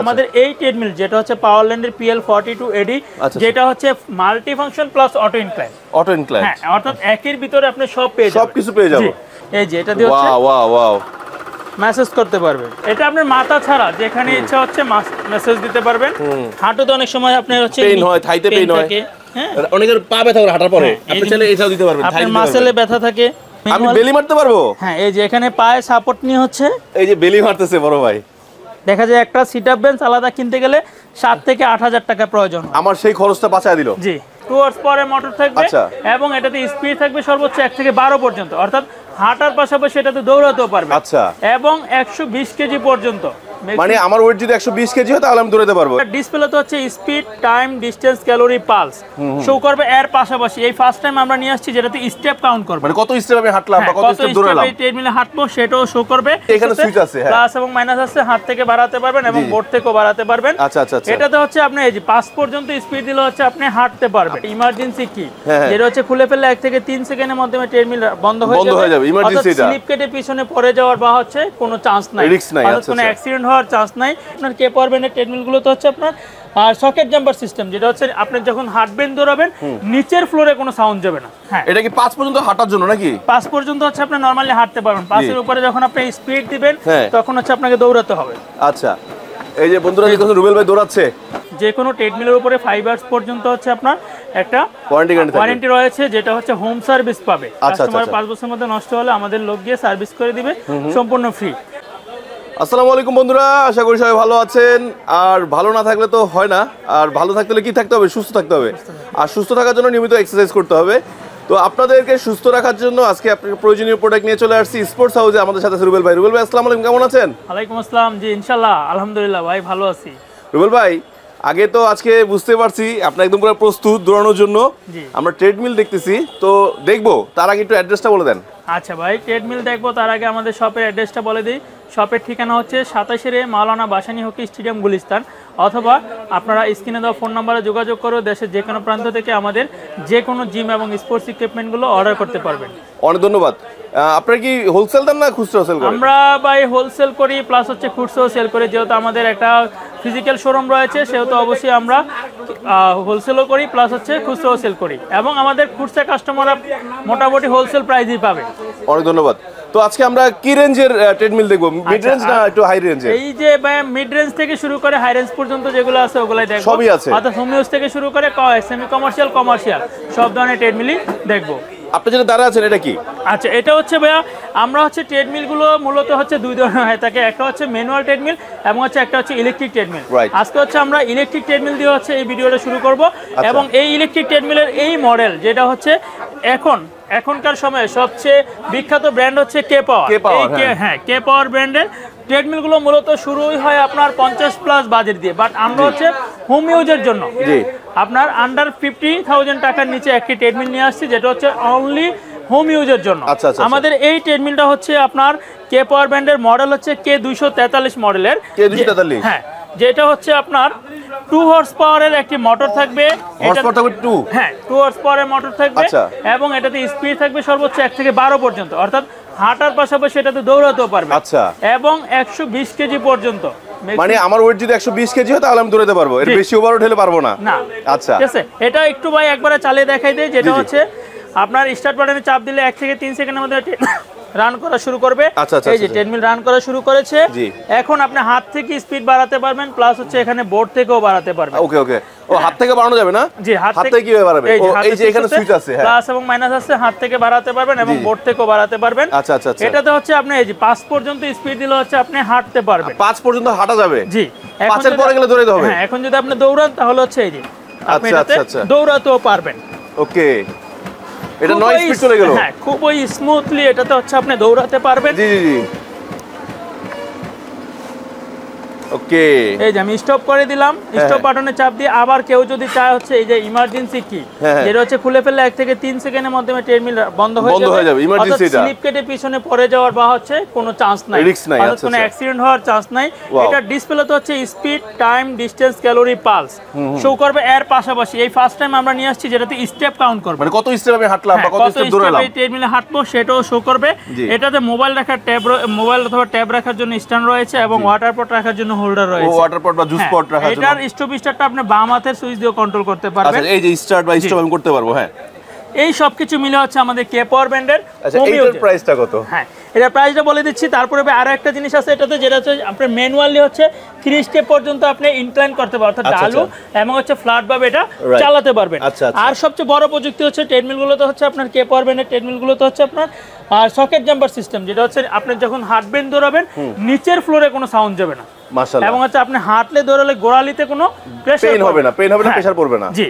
আমাদের এই ট্রেডমিল যেটা হচ্ছে পাওয়ারল্যান্ডের PL42 AD, যেটা হচ্ছে multi function plus auto incline. Auto incline, হ্যাঁ, অর্থাৎ একের ভিতরে আপনি সব পেয়ে যাবেন, সবকিছু পেয়ে যাবেন। এই যে এটা দিয়ে হচ্ছে ওয়াও ওয়াও মেসেজ করতে পারবেন। এটা আপনার মাথা ছাড়া যেখানে ইচ্ছা হচ্ছে মেসেজ দিতে পারবেন। হাঁটুতে অনেক সময় আপনার হচ্ছে পেইন হয়, থাইতে পেইন হয়, হ্যাঁ, অনেকের পা ব্যথা করে হাঁটার পরে, আপনি চাইলে এটাও দিতে পারবেন। আপনার মাসেলে ব্যথা থাকে, আমি বেলি মারতে পারবো। হ্যাঁ, এই যে এখানে পায়ে সাপোর্ট নিয়ে হচ্ছে, এই যে বেলি মারতেছে বড় ভাই। দেখা যায় একটা সিট আপ বেঞ্চ আলাদা কিনতে গেলে 7 থেকে 8,000 টাকা প্রয়োজন। আমার সেই খরচটা বাঁচায় দিল। জি, 2 হর্স পাওয়ারের মোটর থাকবে এবং এটাতে স্পিড থাকবে সর্বোচ্চ 1 থেকে 12 পর্যন্ত, অর্থাৎ হাঁটার পাশাপাশি এটাতে দৌড়াতেও পারবে। আচ্ছা, এবং 120 কেজি পর্যন্ত, মানে আমার ওয়েট যদি 120 কেজি হয় তাহলে আমি দৌড়াতে পারবো। ডিসপ্লেতে হচ্ছে speed, time, distance, calorie, pulse show করবে। এর পাশাপাশি এই ফার্স্ট টাইম আমরা নিয়ে আসছি যেটাতে স্টেপ কাউন্ট করবে, মানে কত স্টেপ আমি হাঁটলাম বা কত স্টেপ দৌড়ালাম, এই ট্রেডমিলে হাঁটবো সেটাও শো করবে। এখানে সুইচ আছে, হ্যাঁ, প্লাস এবং মাইনাস আছে, হাত থেকে বাড়াতে পারবেন এবং বোর্ড থেকেও বাড়াতে পারবেন। আচ্ছা আচ্ছা আচ্ছা। এটাতে হচ্ছে আপনি এই যে 5 পর্যন্ত স্পিড দিলে হচ্ছে আপনি হাঁটতে পারবেন। ইমার্জেন্সি কি, যেটা হচ্ছে খুলে ফেললে 1 থেকে 3 সেকেন্ডের মাধ্যমে ট্রেডমিল বন্ধ হয়ে যাবে। ইমার্জেন্সি এটা স্লিপ কেটে পিছনে পড়ে যাওয়ার বা হচ্ছে কোনো চান্স নাই, রিস্ক নাই, অর্থাৎ কোনো অ্যাক্সিডেন্ট হওয়ার চান্স নাই। আপনার কে পাওয়ার ব্যান্ডের ট্রেডমিল গুলো তো হচ্ছে আপনার আর সকেট জাম্পার সিস্টেম, যেটা হচ্ছে আপনি যখন হাঁটবেন দৌড়াবেন নিচের ফ্লোরে কোনো সাউন্ড যাবে না। হ্যাঁ, এটা কি 5 পর্যন্ত হাঁটার জন্য নাকি? 5 পর্যন্ত হচ্ছে আপনি নরমালি হাঁটতে পারবেন। 5 এর উপরে যখন আপনি স্পিড দিবেন তখন হচ্ছে আপনাকে দৌড়াতে হবে। আচ্ছা, এই যে বন্ধুরা দেখুন রুবেল ভাই দৌড়াচ্ছে। যে কোনো ট্রেডমিলের উপরে 5 আওয়ার্স পর্যন্ত হচ্ছে আপনার একটা ওয়ারেন্টি রয়েছে, যেটা হচ্ছে হোম সার্ভিস পাবে। কাস্টমার 5 বছরের মধ্যে নষ্ট হলে আমাদের লোক গিয়ে সার্ভিস করে দিবে সম্পূর্ণ ফ্রি। আসসালামু আলাইকুম বন্ধুরা, আশা করি সবাই ভালো আছেন। আর ভালো না থাকলে তো হয় না, আর ভালো থাকতে হলে কি থাকতে হবে? সুস্থ থাকতে হবে। আর সুস্থ থাকার জন্য নিয়মিত এক্সারসাইজ করতে হবে। তো আপনাদেরকে সুস্থ রাখার জন্য আজকে আপনার প্রয়োজনীয় প্রোডাক্ট নিয়ে চলে আসছি স্পোর্টস হাউসে। আমাদের সাথে রুবেল ভাই। রুবেল ভাই আসসালামু আলাইকুম, কেমন আছেন? ওয়ালাইকুম আসসালাম। জি ইনশাআল্লাহ আলহামদুলিল্লাহ ভাই, ভালো আছি। রুবেল ভাই, আগে তো আজকে বুঝতে পারছি আপনি একদম পুরো প্রস্তুত দৌড়ানোর জন্য। আমরা ট্রেডমিল দেখতেছি, তো দেখবো তার আগে একটু অ্যাড্রেসটা বলে দেন। আচ্ছা ভাই, ট্রেডমিল দেখবো তার আগে আমাদের শপের অ্যাড্রেসটা বলে দিই। শপের ঠিকানা হচ্ছে 27 মাওলানা ভাসানী হকি স্টেডিয়াম গুলিস্তান, অথবা আপনারা স্ক্রিনে দেওয়া ফোন নাম্বারে যোগাযোগ করে দেশের যে কোনো প্রান্ত থেকে আমাদের যে কোনো জিম এবং স্পোর্টস ইকুইপমেন্টগুলো অর্ডার করতে পারবেন। অনেক ধন্যবাদ। আপনারা কি হোলসেল দেন না খুচরা সেল করেন? আমরা ভাই হোলসেল করি, প্লাস হচ্ছে খুচরাও সেল করি। যেহেতু আমাদের একটা ফিজিক্যাল শোরুম রয়েছে, সেহেতু অবশ্যই আমরা হোলসেলও করি, প্লাস হচ্ছে খুচরাও সেল করি। এবং আমাদের খুচরা কাস্টমাররা মোটামুটি হোলসেল প্রাইসই পাবে। অনেক ধন্যবাদ। তো আজকে আমরা কি রেঞ্জের ট্রেডমিল দেখব? মিড রেঞ্জ না একটু হাই রেঞ্জ? এই যে মিড রেঞ্জ থেকে শুরু করে হাই রেঞ্জ পর্যন্ত যেগুলো আছে ওগুলাই দেখব। সবই আছে, অর্থাৎ হোম ইউজ থেকে শুরু করে সেমি কমার্শিয়াল, সব ধরনের ট্রেডমিলই দেখব। আপনি যেটা দাঁড়া আছেন এটা কি? আচ্ছা, এটা হচ্ছে ভাইয়া, আমরা হচ্ছে ট্রেডমিলগুলো মূলত হচ্ছে দুই ধরনের হয়ে থাকে। একটা হচ্ছে ম্যানুয়াল ট্রেডমিল এবং হচ্ছে একটা হচ্ছে ইলেকট্রিক ট্রেডমিল। আজকে হচ্ছে আমরা ইলেকট্রিক ট্রেডমিল দিয়ে হচ্ছে এই ভিডিওটা শুরু করব। এবং এই ইলেকট্রিক ট্রেডমিলের এই মডেল যেটা হচ্ছে এখনকার সময়ে সবচেয়ে বিখ্যাত ব্র্যান্ড হচ্ছে কে পাওয়ার। হ্যাঁ, কে পাওয়ার ব্র্যান্ডের ট্রেডমিলগুলো মূলত শুরুই হয় আপনার 50+ বাজেট দিয়ে, বাট আমরা হচ্ছে হোম ইউজের জন্য আপনার আন্ডার 50,000 টাকার নিচে একটি ট্রেডমিল নিয়ে আসছি, যেটা হচ্ছে অনলি হোম ইউজের জন্য। আমাদের এই ট্রেডমিলটা হচ্ছে আপনার কে পাওয়ার ব্র্যান্ডের মডেল হচ্ছে K243 মডেলের। হ্যাঁ, যেটা হচ্ছে আপনার 2 হর্স পাওয়ারের একটি মোটর থাকবে। হর্স পাওয়ার থাকবে 2? হ্যাঁ, 2 হর্স পাওয়ারের মোটর থাকবে এবং এটাতে স্পিড থাকবে সর্বোচ্চ 1 থেকে 12 পর্যন্ত, অর্থাৎ হাঁটার পাশাপাশি এটাতে দৌড়াতেও পারবে। আচ্ছা, এবং 120 কেজি পর্যন্ত, মানে আমার ওয়েট যদি 120 কেজি হয় তাহলে আমি দৌড়াতে পারবো, এর বেশি ওভারলোড হলে পারবো না। আচ্ছা, ঠিক আছে। এটা একটু ভাই একবারে চালিয়ে দেখাই দেই। যেটা হচ্ছে আপনার স্টার্ট বাটনে চাপ দিলে 1 থেকে 3 সেকেন্ডের মধ্যে রান করা শুরু করবে। এই যে ট্রেডমিল রান করা শুরু করেছে। এখন আপনি হাত থেকে স্পিড বাড়াতে পারবেন, প্লাস হচ্ছে এখানে বোর্ড থেকেও বাড়াতে পারবেন। ওকে ওকে, ও হাত থেকে বাড়ানো যাবে না? জি, হাত থেকে কিভাবে বাড়াবে? এই যে এখানে সুইচ আছে, হ্যাঁ, প্লাস এবং মাইনাস আছে, হাত থেকে বাড়াতে পারবেন এবং বোর্ড থেকেও বাড়াতে পারবেন। আচ্ছা আচ্ছা আচ্ছা। এটাতে হচ্ছে আপনি এই যে 5 পর্যন্ত স্পিড দিলে হচ্ছে আপনি হাঁটতে পারবেন। 5 পর্যন্ত হাঁটা যাবে? জি। 5 এর পরে গেলে দৌড়াতে হবে? হ্যাঁ, এখন যদি আপনি দৌড়ান তাহলে হচ্ছে এই যে আপনি এটাতে দৌড়াতেও পারবেন। ওকে, এটা 9 স্পিড চলে গেল। হ্যাঁ, খুবই স্মুথলি এটাতে হচ্ছে আপনি দৌড়াতে পারবেন। জি জি জি। ওকে, এই যে আমি স্টপ করে দিলাম। স্টপ বাটনে চাপ দিয়ে আবার কেউ যদি চায় হচ্ছে এই যে ইমার্জেন্সি কি, যেটা হচ্ছে খুলে ফেললে 1 থেকে 3 সেকেন্ডের মাধ্যমে ট্রেডমিল বন্ধ হয়ে যাবে। ইমার্জেন্সি এটা স্লিপ কেটে পিছনে পড়ে যাওয়ার বা হচ্ছে কোনো চান্স নাই, রিস্ক নাই, অর্থাৎ কোনো অ্যাক্সিডেন্ট হওয়ার চান্স নাই। এটা ডিসপ্লেতে হচ্ছে speed, time, distance, calorie, pulse show করবে। এর পাশাপাশি এই ফার্স্ট টাইম আমরা নিয়ে আসছি যেটাতে স্টেপ কাউন্ট করবে, মানে কত স্টেপ আমি হাঁটলাম বা কত স্টেপ দৌড়ালাম এই ট্রেডমিলে হাঁটবো সেটাও শো করবে। এটাতে মোবাইল রাখার ট্যাব, মোবাইল অথবা ট্যাব রাখার জন্য স্ট্যান্ড রয়েছে এবং ওয়াটার পট রাখার জন্য হোল্ডার রয়েছে, ওয়াটার পট বা জুস পট রাখার জন্য। এটার স্টপ স্টার্টটা আপনি বাম হাতের সুইচ দিয়ে কন্ট্রোল করতে পারবেন। আচ্ছা, এই যে স্টার্ট বা স্টপ আমি করতে পারবো। হ্যাঁ, এই সবকিছু মিলে হচ্ছে আমাদের কে পাওয়ার ব্র্যান্ডের। আচ্ছা, এটার প্রাইসটা কত? হ্যাঁ, এটার প্রাইসটা বলে দিচ্ছি। তারপরে আরো একটা জিনিস আছে এটাতে, যেটা হচ্ছে আপনার ম্যানুয়ালি হচ্ছে 3 স্টেপ পর্যন্ত আপনি ইনক্লাইন করতে পারবেন, অর্থাৎ ডালু এবং হচ্ছে ফ্ল্যাট ভাবে এটা চালাতে পারবেন। আর সবচেয়ে বড় প্রযুক্তি হচ্ছে ট্রেডমিল গুলোতে হচ্ছে আপনার কে পাওয়ার ব্র্যান্ডের ট্রেডমিল গুলোতে হচ্ছে আপনার সকেট জাম্পার সিস্টেম, যেটা হচ্ছে আপনি যখন হাঁটবেন দৌড়াবেন নিচের ফ্লোরে কোনো সাউন্ড যাবে না, মাশাআল্লাহ, এবং হচ্ছে আপনি হাঁটলে দৌড়ালে গোড়ালিতে কোনো পেইন হবে না, প্রেসার পড়বে না। জি,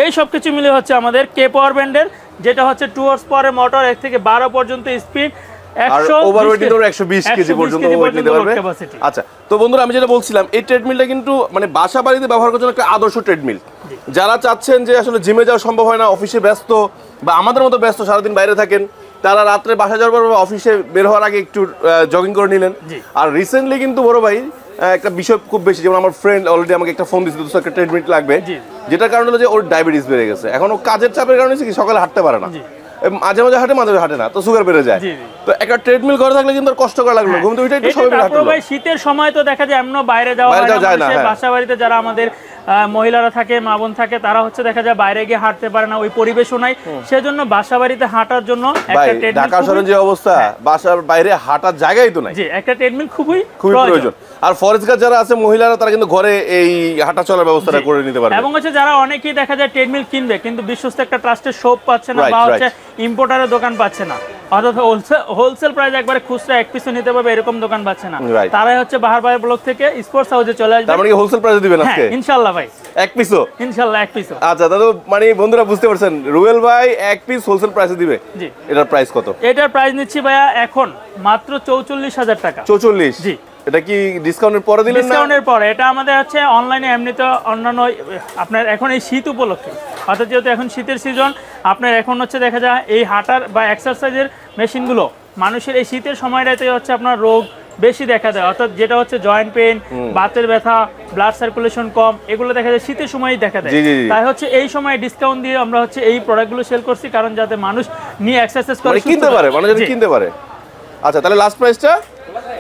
এই সব কিছু মিলে হচ্ছে আমাদের কে পাওয়ার ব্র্যান্ডের, যেটা হচ্ছে 2 হর্স পাওয়ারের মোটর, 1 থেকে 12 পর্যন্ত স্পিড, আর ওভারওয়েট 120 কেজি পর্যন্ত ওয়েট নিতে পারবে। আচ্ছা, তো বন্ধুরা আমি যেটা বলছিলাম, এই ট্রেডমিলটা কিন্তু মানে বাসা বাড়িতে ব্যবহার করার জন্য একটা আদর্শ ট্রেডমিল। যারা চাচ্ছেন যে আসলে জিমে যাওয়া সম্ভব হয় না, অফিসে ব্যস্ত বা আমাদের মতো ব্যস্ত, সারাদিন বাইরে থাকেন, তারা রাত্রে বাসা যাওয়ার পর অফিসে বের হওয়ার আগে একটু জগিং করে নিলেন। আর রিসেন্টলি কিন্তু বড় ভাই একটা বিষয় খুব বেশি, যেমন আমার ফ্রেন্ড অলরেডি আমাকে একটা ফোন দিয়েছিল, দোস্ত একটা ট্রেডমিল লাগবে, যেটার কারণে হলো যে ওর ডায়াবেটিস বেড়ে গেছে। এখন ও কাজের চাপের কারণে কি সকালে হাঁটতে পারে না, মাঝে মাঝে হাঁটে, মাঝে হাঁটে না, তো সুগার বেড়ে যায়। তো একটা ট্রেডমিল ঘরে থাকলে কিন্তু কষ্ট করা লাগলো, ঘুম থেকে উঠে একটু সবাই মিলে হাঁটলো। ভাই শীতের সময় তো দেখা যায় এমন বাইরে যাওয়া যায় না, বাসা বাড়িতে যারা আমাদের মহিলারা থাকে, মা বোন থাকে, তারা হচ্ছে দেখা যায় বাইরে গিয়ে হাঁটতে পারে না, ওই পরিবেশও নাই, সেজন্য বাসা বাড়িতে হাঁটার জন্য একটা ট্রেডমিল, ঢাকা শহরের যে অবস্থা, বাসার বাইরে হাঁটার জায়গাই তো নাই, জি, একটা ট্রেডমিল খুবই প্রয়োজন। আর ফরেস্টগার্ড যারা আছে মহিলারা, তারা কিন্তু ঘরে এই হাঁটা চলার ব্যবস্থাটা করে নিতে পারে। এবং হচ্ছে যারা অনেকেই দেখা যায় ট্রেডমিল কিনবে কিন্তু বিশ্বস্ত একটা ট্রাস্টেড শপ পাচ্ছে না, বা হচ্ছে ইম্পোর্টারের দোকান পাচ্ছে না, অর্থাৎ হোলসেল প্রাইস একবারে খুচরা এক পিসও নিতে পারবে এরকম দোকান পাচ্ছে না, তারাই হচ্ছে বাহারবাড়ি ব্লক থেকে স্পোর্টস হাউসে চলে আসবে। তার মানে কি হোলসেল প্রাইসে দিবেন আজকে? ইনশাআল্লাহ ভাই, এক পিসও, ইনশাআল্লাহ এক পিসও। আচ্ছা দাদু, মানে বন্ধুরা বুঝতে পারছেন, রুয়েল ভাই এক পিস হোলসেল প্রাইসে দিবে। জি। এটার প্রাইস কত? এটার প্রাইস নিচ্ছি ভাইয়া এখন মাত্র 44,000 টাকা। 44? জি। এটা কি ডিসকাউন্টের পরে দিলেন না? ডিসকাউন্টের পরে। এটা আমাদের হচ্ছে অনলাইনে এমনিতে অন্যান্য আপনার এখন এই শীত উপলক্ষে, অর্থাৎ যেহেতু এখন শীতের সিজন, আপনার এখন হচ্ছে দেখা যায় এই হাঁটার বা এক্সারসাইজের মেশিনগুলো মানুষের এই শীতের সময়টাতে হচ্ছে আপনার রোগ বেশি দেখা দেয়, অর্থাৎ যেটা হচ্ছে জয়েন্ট পেইন, বাতের ব্যথা, ব্লাড সার্কুলেশন কম, এগুলো দেখা যায় শীতের সময়ই দেখা দেয়। তাই হচ্ছে এই সময় ডিসকাউন্ট দিয়ে আমরা হচ্ছে এই প্রোডাক্টগুলো সেল করছি, কারণ যাতে মানুষ নিয়ে এক্সারসাইজ করে কিনতে পারে, মানুষ যাতে কিনতে পারে। আচ্ছা, তাহলে লাস্ট প্রাইসটা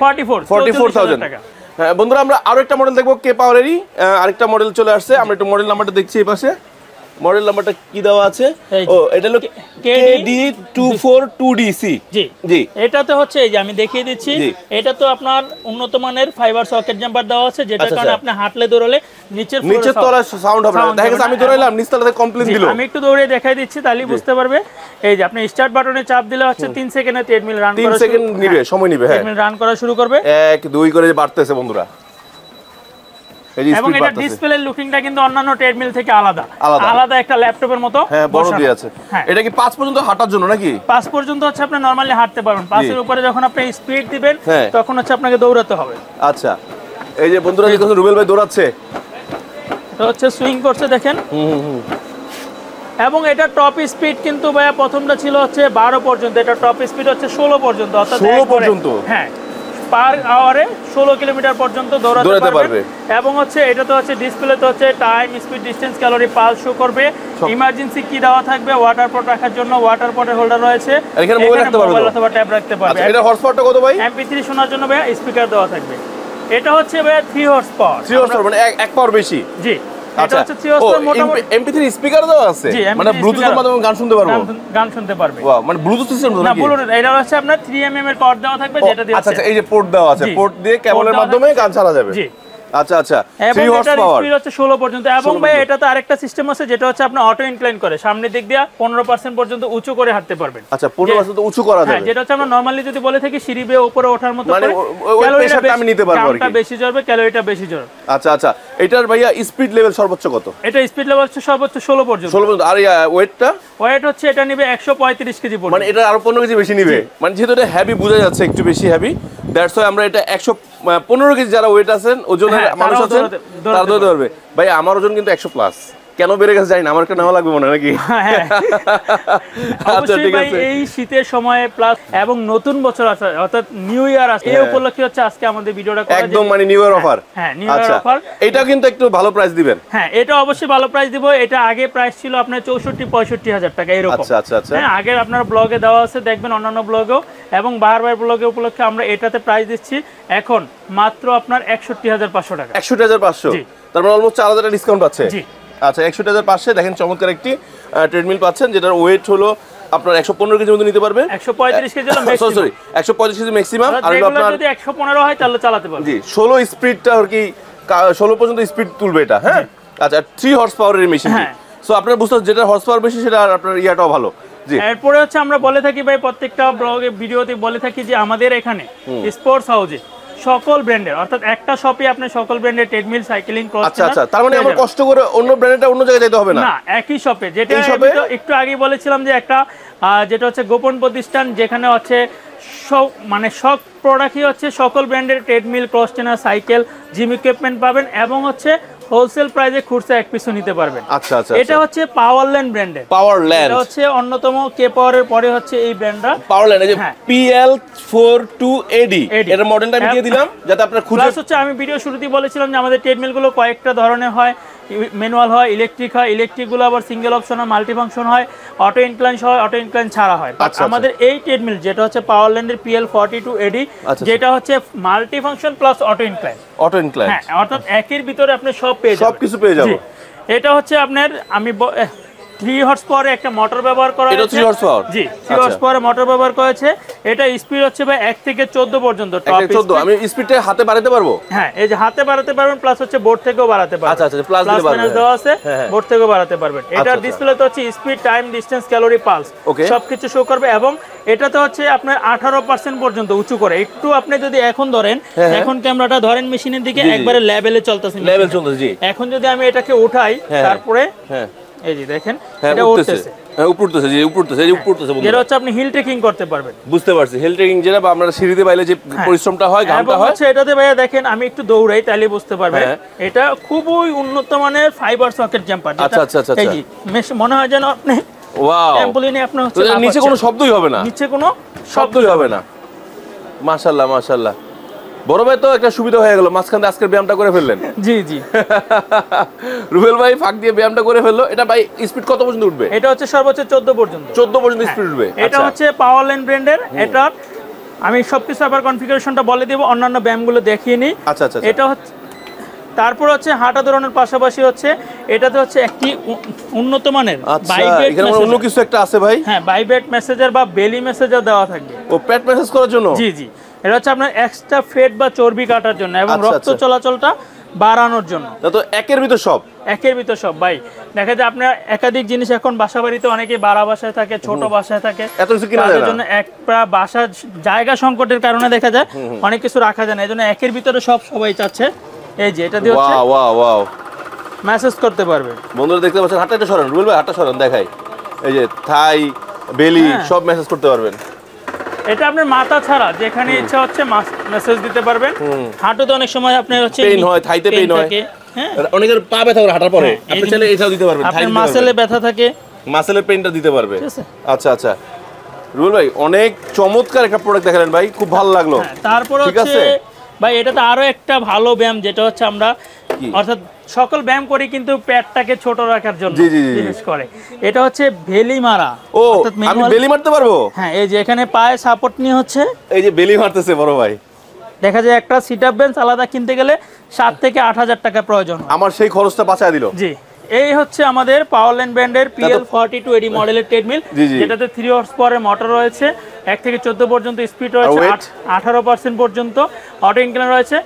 44,000 টাকা। হ্যাঁ বন্ধুরা, আমরা আরো একটা মডেল দেখবো কে পাওয়ারেরই, আরেকটা মডেল চলে আসছে। আমরা একটু মডেল নাম্বারটা দেখছি এই পাশে। মডেল নাম্বারটা কি দেওয়া আছে? ও, এটা হলো KD242DC। জি জি, এটাতে হচ্ছে এই যে আমি দেখিয়ে দিচ্ছি, এটা তো আপনার উন্নত মানের ফাইবার সকেট জাম্পার দেওয়া আছে, যেটার কারণে আপনি হাঁটলে দৌড়লে নিচের তলা সাউন্ড হবে না। দেখা গেছে আমি দৌড়াইলাম, নিচ তলাতে কমপ্লেইন দিল, আমি একটু দৌড়ে দেখাই দিচ্ছি, তাহলে বুঝতে পারবে। এই যে আপনি স্টার্ট বাটনে চাপ দিলে হচ্ছে 3 সেকেন্ডে ট্রেডমিল রান করা, 3 সেকেন্ড নিবে, সময় নিবে। হ্যাঁ, ট্রেডমিল রান করা শুরু করবে, 1 2 করে বাড়তেছে বন্ধুরা। এবং এটা ডিসপ্লে লুকিংটা কিন্তু অন্যান্য ট্রেডমিল থেকে আলাদা একটা ল্যাপটপের মতো বড় দিয়ে আছে। এটা কি 5 পর্যন্ত হাঁটার জন্য নাকি? 5 পর্যন্ত হচ্ছে আপনি নরমালি হাঁটতে পারবেন, 5 এর উপরে যখন আপনি স্পিড দিবেন তখন হচ্ছে আপনাকে দৌড়াতে হবে। আচ্ছা, এই যে বন্ধুরা দেখুন রুবেল ভাই দৌড়াচ্ছে, এটা হচ্ছে সুইং করছে দেখেন। এবং এটা টপ স্পিড কিন্তু ভাইয়া প্রথমটা ছিল হচ্ছে 12 পর্যন্ত, এটা টপ স্পিড হচ্ছে 16 পর্যন্ত, অর্থাৎ 16 পর্যন্ত। হ্যাঁ, পার আওয়ারে 16 কিলোমিটার পর্যন্ত দৌড়াতে পারবে। এবং হচ্ছে এটা তো হচ্ছে ডিসপ্লেতে হচ্ছে time, speed, distance, calorie, pulse show করবে। ইমার্জেন্সি কি দেওয়া থাকবে, ওয়াটার পট রাখার জন্য ওয়াটার পটের হোল্ডার রয়েছে, এখানে মোবাইল অথবা ট্যাব রাখতে পারবে। এটা হর্স পাওয়ারটা কত ভাই? MP3 শোনার জন্য ভাই স্পিকার দেওয়া থাকবে। এটা হচ্ছে ভাই 3 হর্স পাওয়ার, 3 হর্স পাওয়ার মানে 1 পাওয়ার বেশি। জি, এটা হচ্ছে 3 হর্স পাওয়ার, মোটামুটি MP3 স্পিকার দেওয়া আছে, মানে ব্লুটুথের মাধ্যমে গান শুনতে পারবো, গান শুনতে পারবে। ওয়াও, মানে ব্লুটুথ সিস্টেম না? ব্লুটুথ। এটা হচ্ছে আপনার 3mm এর কর্ড দেওয়া থাকবে, যেটা দিয়ে আচ্ছা, এই যে পোর্ট দেওয়া আছে, পোর্ট দিয়ে কেবলের মাধ্যমে গান চালা যাবে। জি, আচ্ছা আচ্ছা, 3 হর্স পাওয়ার, স্পিড হচ্ছে 16 পর্যন্ত। এবং ভাই এটাতে আরেকটা সিস্টেম আছে, যেটা হচ্ছে আপনি অটো ইনক্লাইন করে সামনের দিক দিয়ে 15% পর্যন্ত উঁচু করে হাঁটতে পারবেন। আচ্ছা, 15% উঁচু করা যাবে। হ্যাঁ, যেটা হচ্ছে আমরা নরমালি যদি বলে থাকি সিঁড়ি বেয়ে উপরে ওঠার মতো, মানে ওই প্রেসারটা আমি নিতে পারবো আর কি, বেশি জ্বরবে, ক্যালোরিটা বেশি জ্বর। আচ্ছা আচ্ছা, এটার ভাইয়া স্পিড লেভেল সর্বোচ্চ কত? এটা স্পিড লেভেল হচ্ছে সর্বোচ্চ 16 পর্যন্ত। 16 পর্যন্ত। আর ওয়েটটা? ওয়েট হচ্ছে এটা নিবে 135 কেজি পর্যন্ত, মানে এটা আরো 15 কেজি বেশি নিবে। মানে যেহেতু এটা হেভি, বোঝা যাচ্ছে একটু বেশি হেভি, দ্যাটস ওয়াই আমরা এটা 115 কেজি যারা ওয়েট আছেন, ওজনের মানুষ আছেন, তারা ধরতে পারবে। ভাই আমার ওজন কিন্তু 100 প্লাস, কেন বেড়ে গেছে জানি না, আমার একটা নেওয়া লাগবে মনে হয় নাকি? আচ্ছা ঠিক আছে। এই শীতের সময় প্লাস এবং নতুন বছর আছে অর্থাৎ নিউ ইয়ার আছে, এই উপলক্ষে হচ্ছে আজকে আমাদের ভিডিওটা করা। একদম মানে নিউ ইয়ার অফার। হ্যাঁ নিউ ইয়ার অফার। এটা কিন্তু একটু ভালো প্রাইস দিবেন। হ্যাঁ এটা অবশ্যই ভালো প্রাইস দিব। এটা আগে প্রাইস ছিল আপনার 64-65 হাজার টাকা এরকম। আচ্ছা আচ্ছা আচ্ছা। হ্যাঁ আগের আপনার ব্লগে দেওয়া আছে, দেখবেন অন্যান্য ব্লগেও, এবং বারবার ব্লগে উপলক্ষে আমরা এটাতে প্রাইস দিচ্ছি এখন মাত্র আপনার 61,500 টাকা। 61,500, তার মানে অলমোস্ট 4,000 টাকা ডিসকাউন্ট পাচ্ছে। জি আচ্ছা 61,500 দেখেন চমৎকার একটি ট্রেডমিল পাচ্ছেন, যেটার ওয়েট হলো আপনার 115 কেজির মতো নিতে পারবে। 135 কেজি হলো ম্যাক্সিমাম। Sorry 135 kg maximum. আর আপনার যদি 115 হয় তাহলে চালাতে পারবে। জি 16 স্পিডটা আর কি 16 পর্যন্ত স্পিড তুলবে এটা। হ্যাঁ আচ্ছা 3 হর্স পাওয়ারের মেশিন। সো আপনারা বুঝতে পারছেন যেটা হর্স পাওয়ার বেশি সেটা আপনার ইয়াটাও ভালো। জি এরপরে হচ্ছে আমরা বলে থাকি ভাই প্রত্যেকটা ব্লগে ভিডিওতে বলে থাকি যে আমাদের এখানে স্পোর্টস হাউসে সকল ব্র্যান্ডের অর্থাৎ একটা শপে আপনি সকল ব্র্যান্ডের ট্রেডমিল, সাইক্লিং, ক্রস। আচ্ছা আচ্ছা, তার মানে আমার কষ্ট করে অন্য ব্র্যান্ডটা অন্য জায়গায় যেতে হবে না। না একই শপে, যেটা একটু আগে বলেছিলাম যে একটা যেটা হচ্ছে গোপন প্রতিষ্ঠান, যেখানে হচ্ছে সব মানে সব প্রোডাক্টই হচ্ছে সকল ব্র্যান্ডের treadmill, cross trainer, cycle, gym equipment পাবেন এবং হচ্ছে হোলসেল প্রাইসে খুচরা এক পিসও নিতে পারবেন। আচ্ছা আচ্ছা, এটা হচ্ছে পাওয়ারল্যান্ড ব্র্যান্ডের। পাওয়ারল্যান্ড এটা হচ্ছে অন্যতম কে পাওয়ারের পরে হচ্ছে এই ব্র্যান্ডটা পাওয়ারল্যান্ড। এই যে PL42AD এর মডেলটা আমি দিয়ে দিলাম যাতে আপনারা খুঁজে। প্লাস হচ্ছে আমি ভিডিও শুরুতেই বলেছিলাম যে আমাদের ট্রেডমিল গুলো কয়েকটা ধরনের হয়, ম্যানুয়াল হয়, ইলেকট্রিক হয়, ইলেকট্রিক গুলো আবার সিঙ্গেল অপশন হয়, মাল্টি ফাংশন হয়, অটো ইনক্লাইন হয়, অটো ইনক্লাইন ছাড়া হয়। আমাদের এই ট্রেডমিল যেটা হচ্ছে পাওয়ারল্যান্ডের PL42AD, যেটা হচ্ছে multi function plus auto incline. Auto incline হ্যাঁ অর্থাৎ একের ভিতরে আপনি সব পেয়ে যাবেন, সবকিছু পেয়ে যাবেন। এটা হচ্ছে আপনার আমি 3 হর্স পাওয়ারে একটা মোটর ব্যবহার করা হয়েছে। এটা 3 হর্স পাওয়ার। জি 3 হর্স পাওয়ারে মোটর ব্যবহার করেছে। এটা স্পিড হচ্ছে ভাই 1 থেকে 14 পর্যন্ত টপ স্পিড। 14 আমি স্পিডটা হাতে বাড়াতে পারবো। হ্যাঁ এই যে হাতে বাড়াতে পারবেন, প্লাস হচ্ছে বোর্ড থেকেও বাড়াতে পারবেন। আচ্ছা আচ্ছা প্লাস দিতে পারবেন, দেওয়া আছে, বোর্ড থেকেও বাড়াতে পারবেন। এটার ডিসপ্লেতে হচ্ছে speed, time, distance, calorie, pulse সবকিছু শো করবে এবং এটাতে হচ্ছে আপনার 18% পর্যন্ত উঁচু করে। একটু আপনি যদি এখন ধরেন, এখন ক্যামেরাটা ধরেন মেশিনের দিকে, একবারে লেভেলে চলতেছে, লেভেল চলতেছে। জি এখন যদি আমি এটাকে উঠাই তারপরে এই যে দেখেন এটা উঠতেছে, উপর উঠতেছে, জি উপর উঠতেছে, এই উপর উঠতেছে বন্ধুরা। যেটা হচ্ছে আপনি হিল ট্রেকিং করতে পারবেন। বুঝতে পারছি, হিল ট্রেকিং যেটা আমরা সিঁড়িতে বাইলে যে পরিশ্রমটা হয়, ঘামটা হয়। আচ্ছা এটাতে ভাইয়া দেখেন আমি একটু দৌড়াই তাহলে বুঝতে পারবেন। এটা খুবই উন্নত মানের ফাইবার সকেট জাম্পার। আচ্ছা আচ্ছা আচ্ছা, এই যে মনে হয় যেন আপনি ওয়াও ট্যাম্পোলিনে আপনি হচ্ছে নিচে কোনো শব্দই হবে না, নিচে কোনো শব্দই হবে না। মাশাআল্লাহ মাশাআল্লাহ, বড় ভাই তো একটা সুবিধা হয়ে গেল, মাঝখানে আজকের ব্যায়ামটা করে ফেললেন। জি জি রুবেল ভাই ফাঁক দিয়ে ব্যায়ামটা করে ফেললো। এটা ভাই স্পিড কত পর্যন্ত উঠবে? এটা হচ্ছে সর্বোচ্চ 14 পর্যন্ত। 14 পর্যন্ত স্পিড উঠবে। এটা হচ্ছে পাওয়ারল্যান্ড ব্র্যান্ডের। এটা আমি সবকিছু আবার কনফিগারেশনটা বলে দেব, অন্যান্য ব্যায়ামগুলো দেখিয়ে নিই। আচ্ছা আচ্ছা, এটা হচ্ছে তারপর হচ্ছে হাঁটা দৌড়ানোর পাশাপাশি হচ্ছে এটাতে হচ্ছে একটি উন্নত মানের ভাইব্রেট, এখানে অন্য কিছু একটা আছে ভাই। হ্যাঁ ভাইব্রেট মেসেঞ্জার বা বেলি মেসেঞ্জার দেওয়া থাকবে। ও পেট মেসেজ করার জন্য? জি জি, এটা হচ্ছে আপনার এক্সট্রা ফ্যাট বা চর্বি কাটার জন্য এবং রক্ত চলাচলটা বাড়ানোর জন্য। তো একের ভিতর সব, একের ভিতর সব ভাই। দেখা যায় আপনার একাধিক জিনিস এখন বাসা বাড়িতে অনেকে বাড়া বাসায় থাকে, ছোট বাসায় থাকে, এত কিছু কিনা যায় না, এর জন্য একটা বাসা জায়গা সংকটের কারণে দেখা যায় অনেক কিছু রাখা যায় না, এজন্য একের ভিতরে সব সবাই চাচ্ছে। এই যে এটা দিয়ে হচ্ছে ওয়াও ওয়াও মেসেজ করতে পারবে। বন্ধুরা দেখতে পাচ্ছেন, হাতটা একটু সরান রুবেল ভাই, হাতটা সরান দেখাই। এই যে থাই, বেলি সব মেসেজ করতে পারবেন। এটা আপনার মাথা ছাড়া যেখানে ইচ্ছা হচ্ছে মেসেজ দিতে পারবেন। হাঁটুতে অনেক সময় আপনার হচ্ছে পেইন হয়, থাইতে পেইন হয়, হ্যাঁ অনেকের পা ব্যথা করে হাঁটার পরে, আপনি চাইলে এটাও দিতে পারবেন। আপনার মাসেলে ব্যথা থাকে, মাসেলের পেইনটা দিতে পারবে। আচ্ছা আচ্ছা রুবেল ভাই অনেক চমৎকার একটা প্রোডাক্ট দেখালেন ভাই, খুব ভালো লাগলো। তারপর হচ্ছে ভাই এটাতে আরো একটা ভালো ব্যায়াম যেটা হচ্ছে আমরা অর্থাৎ সকল ব্যায়াম করি কিন্তু পেটটাকে ছোট রাখার জন্য জিনিস করে। এটা হচ্ছে বেলি মারা। ও আমি বেলি মারতে পারবো? হ্যাঁ এই যে এখানে পায়ে সাপোর্ট নিয়ে হচ্ছে এই যে বেলি মারতেছে বড় ভাই। দেখা যায় একটা সিট আপ বেঞ্চ আলাদা কিনতে গেলে 7 থেকে 8,000 টাকা প্রয়োজন। আমার সেই খরচটা বাঁচায় দিল। জি এই হচ্ছে আমাদের পাওয়ারল্যান্ড ব্র্যান্ডের PL42AD মডেলের ট্রেডমিল, যেটাতে 3 হর্স পাওয়ারের মোটর রয়েছে, 1 থেকে 14 পর্যন্ত স্পিড রয়েছে, 18% পর্যন্ত অটো ইনক্লাইন রয়েছে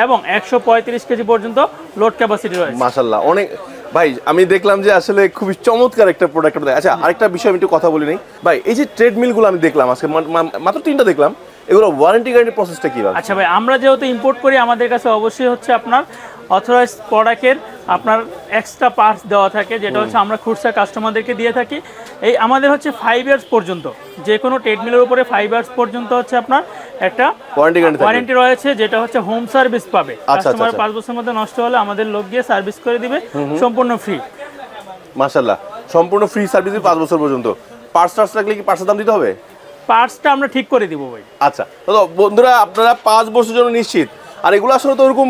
এবং 135 কেজি পর্যন্ত লোড ক্যাপাসিটি রয়েছে। মাশাআল্লাহ অনেক ভাই, আমি দেখলাম যে আসলে খুবই চমৎকার একটা প্রোডাক্ট। আচ্ছা আরেকটা বিষয় আমি একটু কথা বলি নাই ভাই, এই যে ট্রেডমিলগুলো আমি দেখলাম আজকে মাত্র 3টা দেখলাম, এগুলো ওয়ারেন্টি গ্যারান্টি প্রসেসটা কি? আচ্ছা ভাই আমরা যেহেতু ইম্পোর্ট করি আমাদের কাছে অবশ্যই হচ্ছে আপনার অথরাইজড প্রোডাক্টের আপনার এক্সট্রা পার্টস দেওয়া থাকে, যেটা হচ্ছে আমরা খুচরা কাস্টমারদেরকে দিয়ে থাকি। এই আমাদের হচ্ছে 5 ইয়ার্স পর্যন্ত, যে কোনো ট্রেডমিলের উপরে 5 ইয়ার্স পর্যন্ত হচ্ছে আপনার একটা ওয়ারেন্টি রয়েছে, যেটা হচ্ছে হোম সার্ভিস পাবে। কাস্টমার 5 বছরের মধ্যে নষ্ট হলে আমাদের লোক গিয়ে সার্ভিস করে দিবে সম্পূর্ণ ফ্রি। মাশাআল্লাহ, সম্পূর্ণ ফ্রি সার্ভিস 5 বছর পর্যন্ত। পার্টস রাখলে কি পার্টসের দাম দিতে হবে? পার্টসটা আমরা ঠিক করে দিব ভাই। আচ্ছা, তো বন্ধুরা আপনারা 5 বছরের জন্য নিশ্চিত। আর এগুলো আসলে তো ওরকম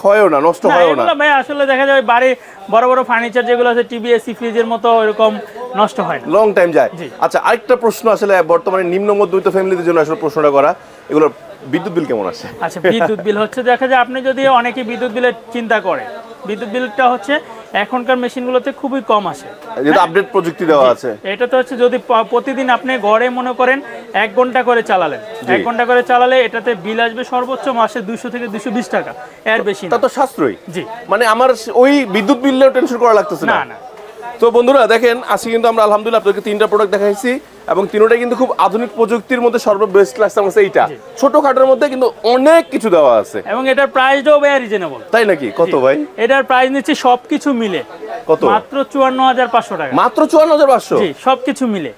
হয়ও না, নষ্ট হয়ও না ভাই। আসলে দেখা যায় বাড়ি বড় বড় ফার্নিচার যেগুলো আছে টিভি এসি ফ্রিজের মতো এরকম নষ্ট হয় না, লং টাইম যায়। আচ্ছা, আরেকটা প্রশ্ন আসলে বর্তমানে নিম্ন মধ্যবিত্ত ফ্যামিলিদের জন্য আসলে প্রশ্নটা করা, এগুলো বিদ্যুৎ বিল কেমন আসে? আচ্ছা, বিদ্যুৎ বিল হচ্ছে দেখা যায় আপনি যদি অনেকে বিদ্যুৎ বিলের চিন্তা করে, বিদ্যুৎ বিলটা হচ্ছে এখনকার মেশিনগুলোতে খুবই কম আসে, যেটা আপডেট প্রযুক্তি দেওয়া আছে। এটা তো হচ্ছে যদি প্রতিদিন আপনি ঘরে মনে করেন 1 ঘন্টা করে চালালেন, 1 ঘন্টা করে চালালে এটাতে বিল আসবে সর্বোচ্চ মাসে 200 থেকে 220 টাকা, এর বেশি না। তা তো সাশ্রয়ী। জি, মানে আমার ওই বিদ্যুৎ বিলের টেনশন করা লাগতেছে না। না। তো বন্ধুরা দেখেন, আজকে কিন্তু আমরা আলহামদুলিল্লাহ আপনাদেরকে 3টা প্রোডাক্ট দেখাইছি এবং তিনটাই কিন্তু খুব আধুনিক প্রযুক্তির মধ্যে সর্ববেস্ট লাগছে আমার কাছে এইটা। ছোটখাটোর মধ্যে কিন্তু অনেক কিছু দেওয়া আছে এবং এটার প্রাইসটাও ভাই রিজনেবল। তাই নাকি? কত ভাই এটার প্রাইস নিচ্ছে সবকিছু মিলে কত? মাত্র 54,500 টাকা। মাত্র 54,500? জি, সবকিছু মিলে।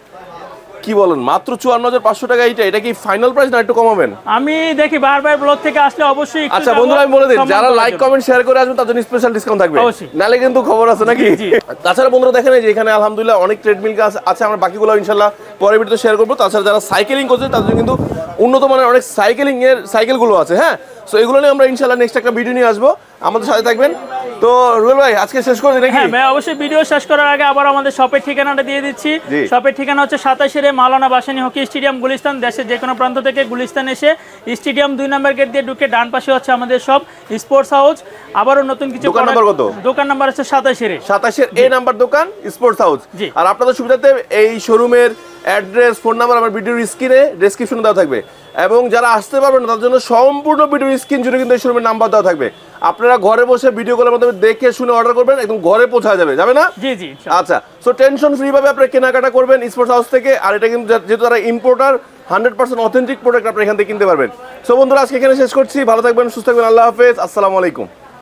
কি বলেন, মাত্র 54,500 টাকা? এটা কি ফাইনাল প্রাইস না একটু কমাবেন? আমি দেখি বারবার ব্লগ থেকে আসলে অবশ্যই একটু। আচ্ছা বন্ধুরা, আমি বলে দিই, যারা লাইক কমেন্ট শেয়ার করে আসবেন তার জন্য স্পেশাল ডিসকাউন্ট থাকবে, নালে কিন্তু খবর আছে নাকি? তাছাড়া বন্ধুরা দেখেন এই যে এখানে আলহামদুলিল্লাহ অনেক ট্রেডমিল আছে, আমরা বাকিগুলো ইনশাআল্লাহ পরের ভিডিওতে শেয়ার করব। তাছাড়া যারা সাইকেলিং করছে তাদের জন্য কিন্তু উন্নত মানের অনেক সাইকেলগুলো আছে। হ্যাঁ, সো এগুলো নিয়ে আমরা ইনশাআল্লাহ নেক্সট একটা ভিডিও নিয়ে আসবো, আমাদের সাথে থাকবেন। তো রুবেল ভাই আজকে শেষ করে দিই নাকি? হ্যাঁ ভাই, অবশ্যই ভিডিও শেষ করার আগে আবার আমাদের শপের ঠিকানাটা দিয়ে দিচ্ছি। শপের ঠিকানা হচ্ছে 27 মাওলানা ভাসানী হকি স্টেডিয়াম, গুলিস্তান। দেশের যে কোনো প্রান্ত থেকে গুলিস্তান এসে স্টেডিয়াম 2 নম্বর গেট দিয়ে ঢুকে ডান পাশে হচ্ছে আমাদের সব স্পোর্টস হাউস। আবারও নতুন কিছু দোকান নাম্বার কত? দোকান নাম্বার হচ্ছে 27 এ নাম্বার দোকান স্পোর্টস হাউস। আর আপনাদের সুবিধাতে এই শোরুমের অ্যাড্রেস, ফোন নাম্বার আমার ভিডিওর স্ক্রিনে ডেসক্রিপশনে দেওয়া থাকবে এবং যারা আসতে পারবেন না তার জন্য সম্পূর্ণ ভিডিওর স্ক্রিন জুড়ে কিন্তু এই শোরুমের নাম্বার দেওয়া থাকবে। আপনারা ঘরে বসে ভিডিও কলের মাধ্যমে দেখে শুনে অর্ডার করবেন, একদম ঘরে পৌঁছা যাবে না? জি জি। আচ্ছা, সো টেনশন ফ্রি ভাবে আপনারা কেনাকাটা করবেন স্পোর্টস হাউস থেকে। আর এটা কিন্তু যেহেতু তারা ইম্পোর্টার, 100% অথেন্টিক প্রোডাক্ট আপনারা এখান থেকে কিনতে পারবেন। সো বন্ধুরা আজকে এখানে শেষ করছি, ভালো থাকবেন, সুস্থ থাকবেন, আল্লাহ হাফেজ, আসসালামু আলাইকুম।